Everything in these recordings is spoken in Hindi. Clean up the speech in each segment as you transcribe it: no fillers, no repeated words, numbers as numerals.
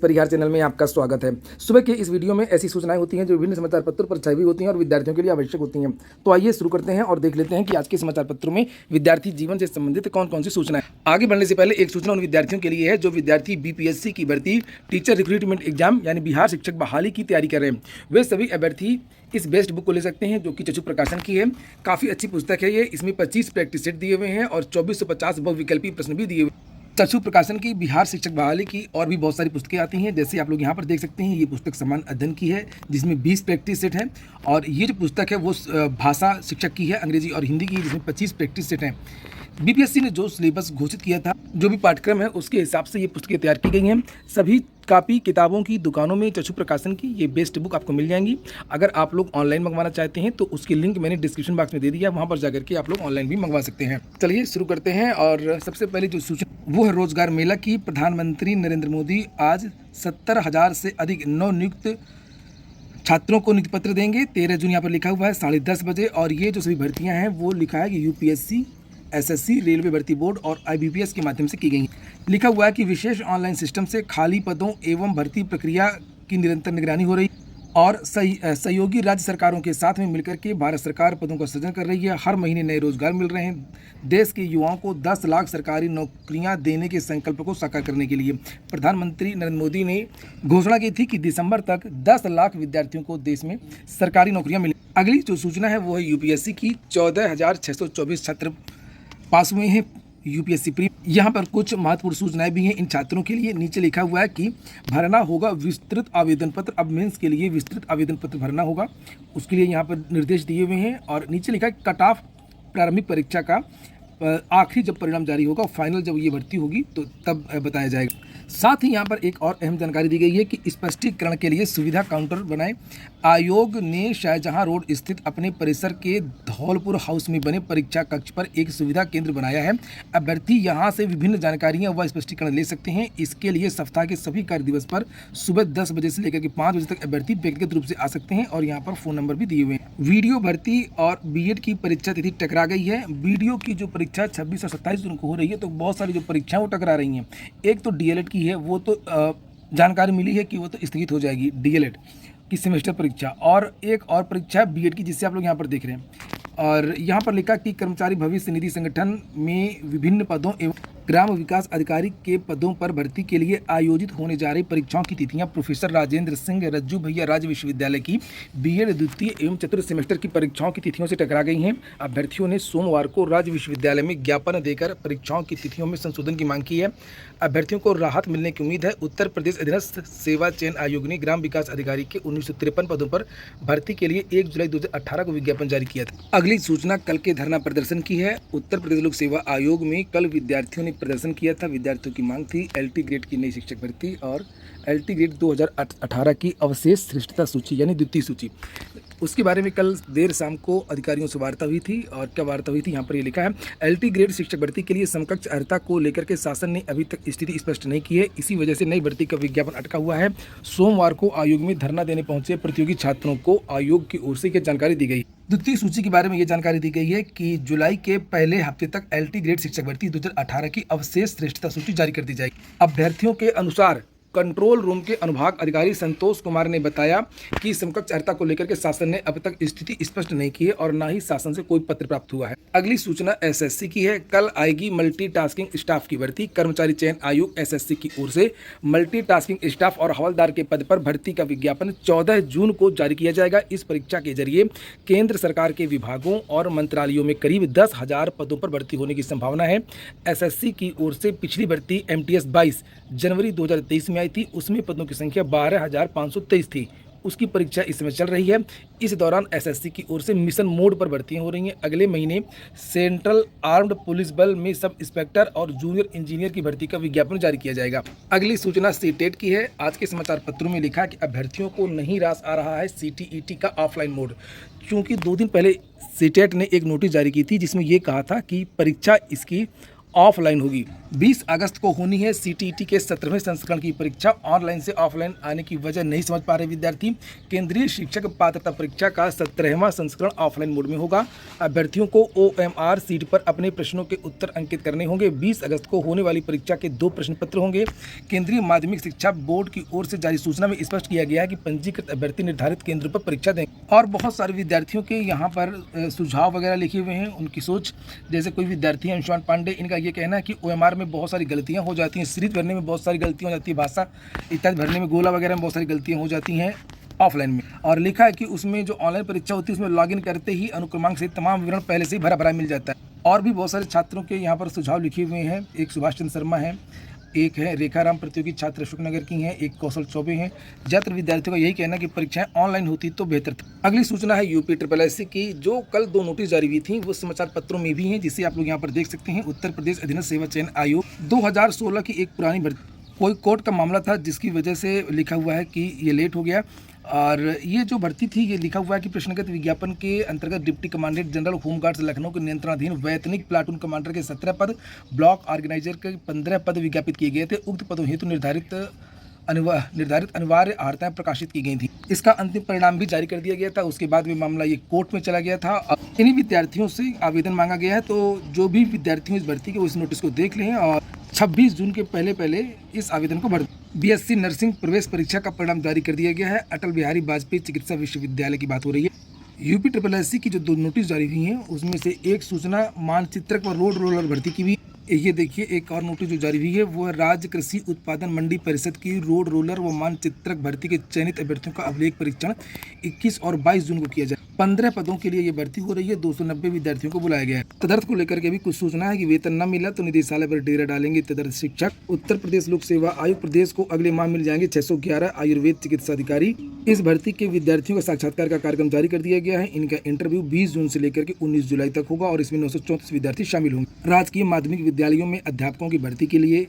परिहार चैनल में आपका स्वागत है। सुबह के इस वीडियो में ऐसी सूचनाएं होती हैं जो विभिन्न समाचार पत्रों पर छाई हुई होती हैं और विद्यार्थियों के लिए आवश्यक होती हैं। तो आइए शुरू करते हैं और देख लेते हैं कि आज के समाचार पत्रों में विद्यार्थी जीवन से संबंधित कौन कौन सी सूचनाएं। आगे बढ़ने से पहले एक सूचना उन विद्यार्थियों के लिए है जो विद्यार्थी बीपीएससी की भर्ती टीचर रिक्रूटमेंट एग्जाम यानी बिहार शिक्षक बहाली की तैयारी कर रहे हैं। वे सभी अभ्यर्थी इस बेस्ट बुक को ले सकते हैं जो कि चक्षु प्रकाशन की है। काफ़ी अच्छी पुस्तक है ये। इसमें 25 प्रैक्टिस सेट दिए हुए हैं और 2450 बहुविकल्पी प्रश्न भी दिए हुए हैं। चक्षु प्रकाशन की बिहार शिक्षक बहाली की और भी बहुत सारी पुस्तकें आती हैं, जैसे आप लोग यहाँ पर देख सकते हैं। ये पुस्तक समान अध्ययन की है जिसमें 20 प्रैक्टिस सेट है और ये जो पुस्तक है वो भाषा शिक्षक की है, अंग्रेजी और हिंदी की, जिसमें 25 प्रैक्टिस सेट हैं। बीपीएससी ने जो सिलेबस घोषित किया था, जो भी पाठ्यक्रम है, उसके हिसाब से ये पुस्तकें तैयार की गई हैं। सभी कापी किताबों की दुकानों में चक्षु प्रकाशन की ये बेस्ट बुक आपको मिल जाएंगी। अगर आप लोग ऑनलाइन मंगवाना चाहते हैं तो उसकी लिंक मैंने डिस्क्रिप्शन बॉक्स में दे दिया, वहाँ पर जाकर के आप लोग ऑनलाइन भी मंगवा सकते हैं। चलिए शुरू करते हैं। और सबसे पहले जो सूचना वो है रोजगार मेला की। प्रधानमंत्री नरेंद्र मोदी आज 70,000 से अधिक नवनियुक्त छात्रों को नियुक्ति पत्र देंगे। 13 जून यहाँ पर लिखा हुआ है 10:30 बजे। और ये जो सभी भर्तियाँ हैं वो लिखा है कि यूपीएससी, एसएससी, रेलवे भर्ती बोर्ड और आईबीपीएस के माध्यम से की गई है। लिखा हुआ है कि विशेष ऑनलाइन सिस्टम से खाली पदों एवं भर्ती प्रक्रिया की निरंतर निगरानी हो रही है और सहयोगी राज्य सरकारों के साथ में मिलकर के भारत सरकार पदों का सृजन कर रही है। हर महीने नए रोजगार मिल रहे हैं। देश के युवाओं को 10 लाख सरकारी नौकरियां देने के संकल्प को साकार करने के लिए प्रधानमंत्री नरेंद्र मोदी ने घोषणा की थी कि दिसंबर तक 10 लाख विद्यार्थियों को देश में सरकारी नौकरियां मिली। अगली जो सूचना है वो है यूपीएससी की। 14,624 छात्र पास हुए हैं यूपीएससी प्री। यहाँ पर कुछ महत्वपूर्ण सूचनाएं भी हैं इन छात्रों के लिए। नीचे लिखा हुआ है कि भरना होगा विस्तृत आवेदन पत्र। अब मेंस के लिए विस्तृत आवेदन पत्र भरना होगा, उसके लिए यहाँ पर निर्देश दिए हुए हैं। और नीचे लिखा है कट ऑफ प्रारंभिक परीक्षा का आखिरी जब परिणाम जारी होगा, फाइनल जब ये भर्ती होगी तो तब बताया जाएगा। साथ ही यहाँ पर एक और अहम जानकारी दी गई है कि स्पष्टीकरण के लिए सुविधा काउंटर बनाए। आयोग ने शाहजहां रोड स्थित अपने परिसर के धौलपुर हाउस में बने परीक्षा कक्ष पर एक सुविधा केंद्र बनाया है। अभ्यर्थी यहां से विभिन्न जानकारियां व स्पष्टीकरण ले सकते हैं। इसके लिए सप्ताह के सभी कार्य दिवस पर सुबह 10 बजे से लेकर के 5 बजे तक अभ्यर्थी व्यक्तिगत रूप से आ सकते हैं और यहाँ पर फ़ोन नंबर भी दिए हुए हैं। वीडियो भर्ती और बीएड की परीक्षा तिथि टकरा गई है। वीडियो की जो परीक्षा 26 और 27 जून को हो रही है, तो बहुत सारी जो परीक्षाएं वो टकरा रही हैं। एक तो डीएलएड की है, वो तो जानकारी मिली है कि वो तो स्थगित हो जाएगी, डीएलएड की सेमेस्टर परीक्षा। और एक और परीक्षा है बीएड की, जिसे आप लोग यहाँ पर देख रहे हैं। और यहाँ पर लिखा कि कर्मचारी भविष्य निधि संगठन में विभिन्न पदों एवं ग्राम विकास अधिकारी के पदों पर भर्ती के लिए आयोजित होने जा रही परीक्षाओं की तिथियां प्रोफेसर राजेंद्र सिंह रज्जू भैया राज्य विश्वविद्यालय की बीएड द्वितीय एवं चतुर्थ सेमेस्टर की परीक्षाओं की तिथियों से टकरा गई हैं। अभ्यर्थियों ने सोमवार को राज्य विश्वविद्यालय में ज्ञापन देकर परीक्षाओं की तिथियों में संशोधन की मांग की है। अभ्यर्थियों को राहत मिलने की उम्मीद है। उत्तर प्रदेश अधीनस्थ सेवा चयन आयोग ने ग्राम विकास अधिकारी के 1953 पदों पर भर्ती के लिए 1 जुलाई 2018 को विज्ञापन जारी किया था। अगली सूचना कल के धरना प्रदर्शन की है। उत्तर प्रदेश लोक सेवा आयोग में कल विद्यार्थियों ने प्रदर्शन किया था। विद्यार्थियों की मांग थी एलटी ग्रेड की नई शिक्षक भर्ती और एलटी ग्रेड 2018 की अवशेष श्रेष्ठता सूची यानी द्वितीय सूची। उसके बारे में कल देर शाम को अधिकारियों से वार्ता हुई थी। और क्या वार्ता हुई थी, यहाँ पर ये लिखा है। एलटी ग्रेड शिक्षक भर्ती के लिए समकक्ष अर्हता को लेकर के शासन ने अभी तक स्थिति स्पष्ट नहीं की है। इसी वजह से नई भर्ती का विज्ञापन अटका हुआ है। सोमवार को आयोग में धरना देने पहुंचे प्रतियोगी छात्रों को आयोग की ओर से यह जानकारी दी गई। द्वितीय सूची के बारे में ये जानकारी दी गई है कि जुलाई के पहले हफ्ते तक एलटी ग्रेड शिक्षक भर्ती 2018 की अवशेष श्रेष्ठता सूची जारी कर दी जाएगी। अभ्यर्थियों के अनुसार कंट्रोल रूम के अनुभाग अधिकारी संतोष कुमार ने बताया कि समकक्ष अर्हता को लेकर के शासन ने अब तक स्थिति स्पष्ट नहीं की है और ना ही शासन से कोई पत्र प्राप्त हुआ है। अगली सूचना एसएससी की है। कल आएगी मल्टीटास्किंग स्टाफ की भर्ती। कर्मचारी चयन आयोग एसएससी की ओर से मल्टीटास्किंग स्टाफ और हवलदार के पद पर भर्ती का विज्ञापन 14 जून को जारी किया जाएगा। इस परीक्षा के जरिए केंद्र सरकार के विभागों और मंत्रालयों में करीब 10,000 पदों पर भर्ती होने की संभावना है। एसएससी की ओर से पिछली भर्ती एमटीएस 22 जनवरी 2023 में आई थी। उसमें पदों की संख्या 12,523 थी। उसकी परीक्षा इस समय चल रही है। इस दौरान एसएससी की ओर से मिशन मोड पर भर्तियां हो रही हैं। अगले महीने सेंट्रल आर्म्ड पुलिस बल में सब इंस्पेक्टर और जूनियर इंजीनियर की भर्ती का विज्ञापन जारी किया जाएगा। अगली सूचना सीटेट की है। आज के समाचार पत्रों में लिखा कि अभ्यर्थियों को नहीं रास आ रहा है सीटीईटी का ऑफलाइन मोड। चूँकि 2 दिन पहले सीटेट ने एक नोटिस जारी की थी जिसमें ये कहा था कि परीक्षा इसकी ऑफलाइन होगी। 20 अगस्त को होनी है सीटीईटी के 17वें संस्करण की परीक्षा। ऑनलाइन से ऑफलाइन आने की वजह नहीं समझ पा रहे विद्यार्थी। केंद्रीय शिक्षक पात्रता परीक्षा का 17वां संस्करण ऑफलाइन मोड में होगा। अभ्यर्थियों को OMR सीट पर अपने प्रश्नों के उत्तर अंकित करने होंगे। 20 अगस्त को होने वाली परीक्षा के 2 प्रश्न पत्र होंगे। केंद्रीय माध्यमिक शिक्षा बोर्ड की ओर से जारी सूचना में स्पष्ट किया गया है कि पंजीकृत अभ्यर्थी निर्धारित केंद्र पर परीक्षा देंगे। और बहुत सारे विद्यार्थियों के यहाँ पर सुझाव वगैरह लिखे हुए हैं, उनकी सोच। जैसे कोई विद्यार्थी अंशुमान पांडे, इनका ये कहना है कि OMR में बहुत सारी गलतियां हो जाती हैं, सीरीज भरने में बहुत सारी गलतियां हो जाती है, भाषा इत्यादि भरने में, गोला वगैरह में बहुत सारी गलतियां हो जाती हैं ऑफलाइन में। और लिखा है कि उसमें जो ऑनलाइन परीक्षा होती है उसमें लॉगिन करते ही अनुक्रमांक से तमाम विवरण पहले से ही भरा मिल जाता है। और भी बहुत सारे छात्रों के यहाँ पर सुझाव लिखे हुए हैं। एक सुभाष चंद्र शर्मा है, एक है रेखाराम प्रतियोगी छात्र अशोकनगर की हैं, एक कौशल चौबे हैं। ज्यादातर विद्यार्थियों का यही कहना है कि परीक्षाएं ऑनलाइन होती तो बेहतर था। अगली सूचना है UPSSC की, जो कल 2 नोटिस जारी हुई थी, वो समाचार पत्रों में भी हैं, जिसे आप लोग यहाँ पर देख सकते हैं। उत्तर प्रदेश अधीनस्थ सेवा चयन आयोग 2016 की एक पुरानी भर्ती, कोई कोर्ट का मामला था जिसकी वजह से लिखा हुआ है कि ये लेट हो गया। और ये जो भर्ती थी, ये लिखा हुआ है कि प्रश्नगत विज्ञापन के अंतर्गत deputy commandant general home guards Lucknow के नियंत्रणाधीन वैतनिक प्लाटून कमांडर के 17 पद, ब्लॉक ऑर्गेनाइजर के 15 पद विज्ञापित किए गए थे। उक्त पदों हेतु निर्धारित अनिवार्य अर्हताएं प्रकाशित की गई थी। इसका अंतिम परिणाम भी जारी कर दिया गया था। उसके बाद में मामला ये कोर्ट में चला गया था। इन्हीं विद्यार्थियों से आवेदन मांगा गया है। तो जो भी विद्यार्थी इस भर्ती के, वो इस नोटिस को देख लें और 26 जून के पहले इस आवेदन को भर। BSc नर्सिंग प्रवेश परीक्षा का परिणाम जारी कर दिया गया है। अटल बिहारी वाजपेयी चिकित्सा विश्वविद्यालय की बात हो रही है। UPSSC की जो 2 नोटिस जारी हुई हैं, उसमें से एक सूचना मानचित्रक व रोड रोलर भर्ती की भी। ये देखिए, एक और नोटिस जो जारी हुई है, वो राज्य कृषि उत्पादन मंडी परिषद की रोड रोलर व मानचित्रक भर्ती के चयनित अभ्यर्थियों का अभिलेख परीक्षण 21 और 22 जून को किया जाए। 15 पदों के लिए ये भर्ती हो रही है। 290 विद्यार्थियों को बुलाया गया है। तदर्थ को लेकर के भी कुछ सूचना है कि वेतन न मिला तो निदेशालय पर डेरा डालेंगे तदर्थ शिक्षक। उत्तर प्रदेश लोक सेवा आयोग, प्रदेश को अगले माह मिल जाएंगे 611 आयुर्वेद चिकित्सा अधिकारी। इस भर्ती के विद्यार्थियों का साक्षात्कार का कार्यक्रम जारी कर दिया गया है। इनका इंटरव्यू 20 जून से लेकर के 19 जुलाई तक होगा और इसमें 934 विद्यार्थी शामिल होंगे। राजकीय माध्यमिक विद्यालयों में अध्यापकों की भर्ती के लिए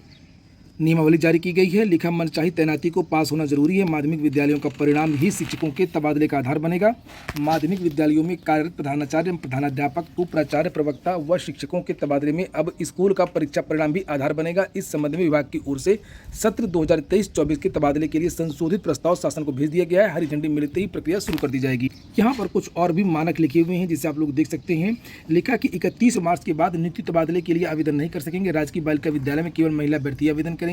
नियमावली जारी की गई है। लिखा मनचाही तैनाती को पास होना जरूरी है। माध्यमिक विद्यालयों का परिणाम ही शिक्षकों के तबादले का आधार बनेगा। माध्यमिक विद्यालयों में कार्यरत प्रधानाचार्य, प्रधानाध्यापक, उपाचार्य, प्रवक्ता व शिक्षकों के तबादले में अब स्कूल का परीक्षा परिणाम भी आधार बनेगा। इस संबंध में विभाग की ओर से सत्र 2023-24 के तबादले के लिए संशोधित प्रस्ताव शासन को भेज दिया गया है। हरी झंडी मिलते ही प्रक्रिया शुरू कर दी जाएगी। यहाँ पर कुछ और भी मानक लिखे हुए हैं, जिसे आप लोग देख सकते हैं। लिखा कि 31 मार्च के बाद नियुक्ति तबादले के लिए आवेदन नहीं कर सकेंगे। राजकीय बालिका विद्यालय में केवल महिला अभ्यर्थी आवेदन करेंगी।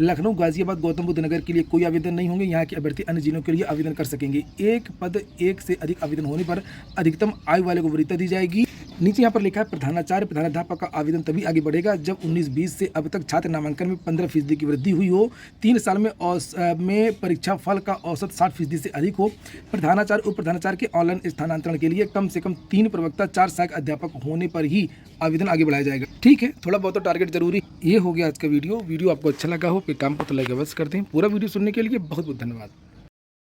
लखनऊ, गाजियाबाद, गौतम बुद्ध नगर के लिए कोई आवेदन नहीं होंगे। यहाँ के अभ्यर्थी अन्य जिलों के लिए आवेदन कर सकेंगे। एक पद, एक से अधिक आवेदन होने पर अधिकतम आयु वाले को वरीयता दी जाएगी। नीचे यहाँ पर लिखा है प्रधानाचार्य, प्रधानाध्यापक का आवेदन तभी आगे बढ़ेगा जब 19-20 से अब तक छात्र नामांकन में 15% की वृद्धि हुई हो, 3 साल में परीक्षा फल का औसत 60% से अधिक हो। प्रधानाचार्य, उप प्रधानाचार्य के ऑनलाइन स्थानांतरण के लिए कम से कम 3 प्रवक्ता, 4 सहायक अध्यापक होने पर ही आवेदन आगे बढ़ाया जाएगा। ठीक है, थोड़ा बहुत तो टारगेट जरूरी। ये हो गया आज का वीडियो। आपको अच्छा लगा हो, काम को तो लाइक अवश्य करते हैं। पूरा वीडियो सुनने के लिए बहुत बहुत धन्यवाद।